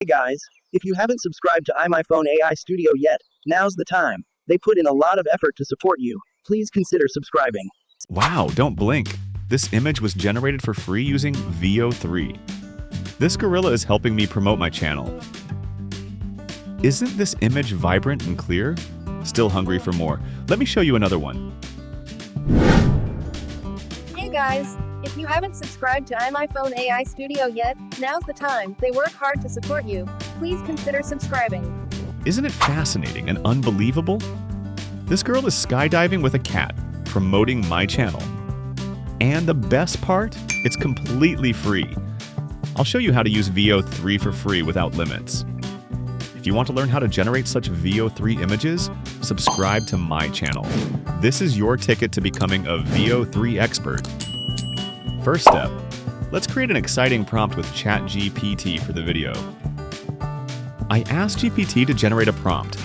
Hey guys, if you haven't subscribed to 𝐃𝐫𝐞𝐚𝐦𝐕𝐢𝐝 AI Studio yet, now's the time. They put in a lot of effort to support you. Please consider subscribing. Wow, don't blink. This image was generated for free using VEO 3. This gorilla is helping me promote my channel. Isn't this image vibrant and clear? Still hungry for more? Let me show you another one. Hey guys, if you haven't subscribed to 𝐃𝐫𝐞𝐚𝐦𝐕𝐢𝐝 AI Studio yet, now's the time. They work hard to support you. Please consider subscribing. Isn't it fascinating and unbelievable? This girl is skydiving with a cat, promoting my channel. And the best part? It's completely free. I'll show you how to use VEO 3 for free without limits. If you want to learn how to generate such VEO 3 images, subscribe to my channel. This is your ticket to becoming a VEO 3 expert. First step, let's create an exciting prompt with ChatGPT for the video. I asked GPT to generate a prompt.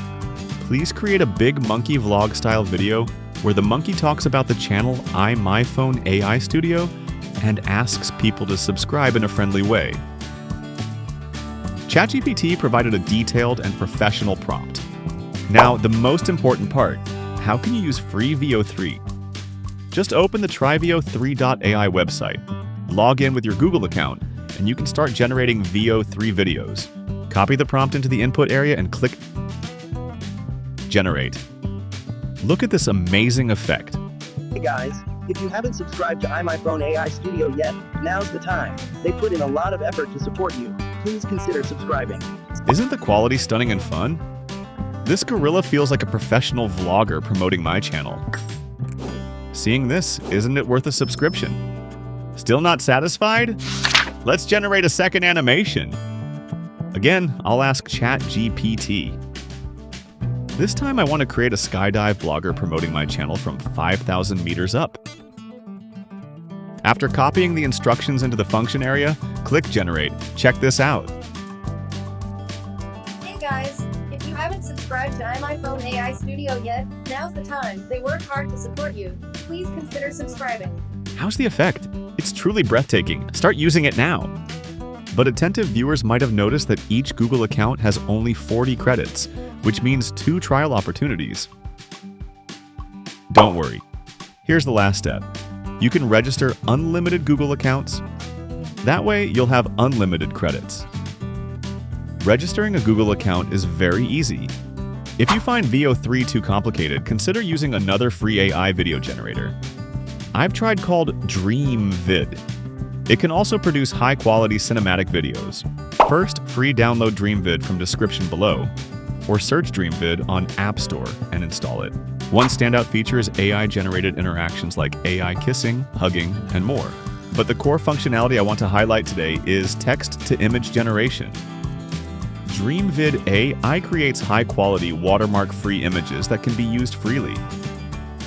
Please create a big monkey vlog style video where the monkey talks about the channel 𝐃𝐫𝐞𝐚𝐦𝐕𝐢𝐝 AI Studio and asks people to subscribe in a friendly way. ChatGPT provided a detailed and professional prompt. Now, the most important part, how can you use free VEO 3? Just open the tryveo3.ai website, log in with your Google account, and you can start generating VEO 3 videos. Copy the prompt into the input area and click Generate. Look at this amazing effect. Hey guys, if you haven't subscribed to 𝐃𝐫𝐞𝐚𝐦𝐕𝐢𝐝 AI Studio yet, now's the time. They put in a lot of effort to support you. Please consider subscribing. Isn't the quality stunning and fun? This gorilla feels like a professional vlogger promoting my channel. Seeing this, isn't it worth a subscription? Still not satisfied? Let's generate a second animation. Again, I'll ask ChatGPT. This time I want to create a skydive blogger promoting my channel from 5,000 meters up. After copying the instructions into the function area, click Generate. Check this out. Hey guys, if you haven't subscribed to 𝐃𝐫𝐞𝐚𝐦𝐕𝐢𝐝 AI Studio yet, now's the time. They work hard to support you. Please consider subscribing. How's the effect? It's truly breathtaking. Start using it now. But attentive viewers might have noticed that each Google account has only 40 credits, which means 2 trial opportunities. Don't worry. Here's the last step. You can register unlimited Google accounts. That way, you'll have unlimited credits. Registering a Google account is very easy. If you find VEO 3 too complicated, consider using another free AI video generator. I've tried called Dreamvid. It can also produce high-quality cinematic videos. First, free download Dreamvid from description below, or search Dreamvid on App Store and install it. One standout feature is AI-generated interactions like AI kissing, hugging, and more. But the core functionality I want to highlight today is text-to-image generation. Dreamvid AI creates high-quality, watermark-free images that can be used freely.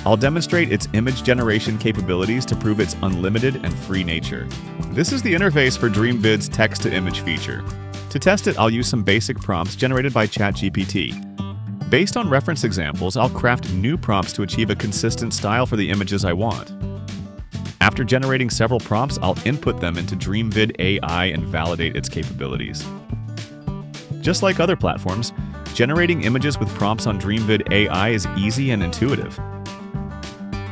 I'll demonstrate its image generation capabilities to prove its unlimited and free nature. This is the interface for Dreamvid's text-to-image feature. To test it, I'll use some basic prompts generated by ChatGPT. Based on reference examples, I'll craft new prompts to achieve a consistent style for the images I want. After generating several prompts, I'll input them into Dreamvid AI and validate its capabilities. Just like other platforms, generating images with prompts on Dreamvid AI is easy and intuitive.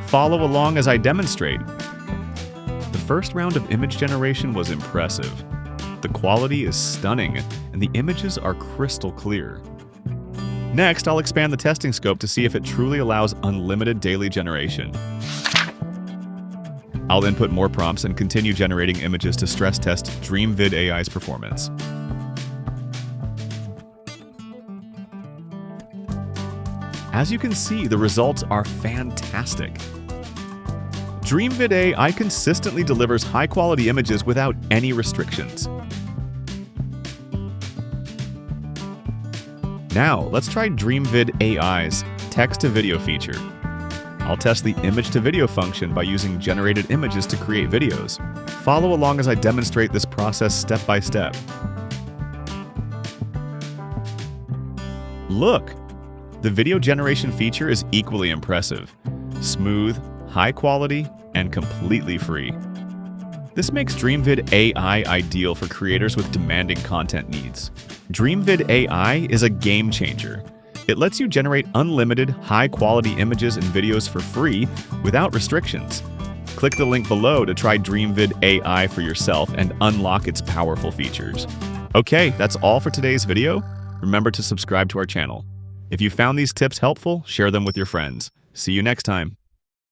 Follow along as I demonstrate. The first round of image generation was impressive. The quality is stunning, and the images are crystal clear. Next, I'll expand the testing scope to see if it truly allows unlimited daily generation. I'll input more prompts and continue generating images to stress test Dreamvid AI's performance. As you can see, the results are fantastic. Dreamvid AI consistently delivers high-quality images without any restrictions. Now, let's try Dreamvid AI's text-to-video feature. I'll test the image-to-video function by using generated images to create videos. Follow along as I demonstrate this process step by step. Look! The video generation feature is equally impressive. Smooth, high quality, and completely free. This makes Dreamvid AI ideal for creators with demanding content needs. Dreamvid AI is a game changer. It lets you generate unlimited, high-quality images and videos for free without restrictions. Click the link below to try Dreamvid AI for yourself and unlock its powerful features. Okay, that's all for today's video. Remember to subscribe to our channel. If you found these tips helpful, share them with your friends. See you next time.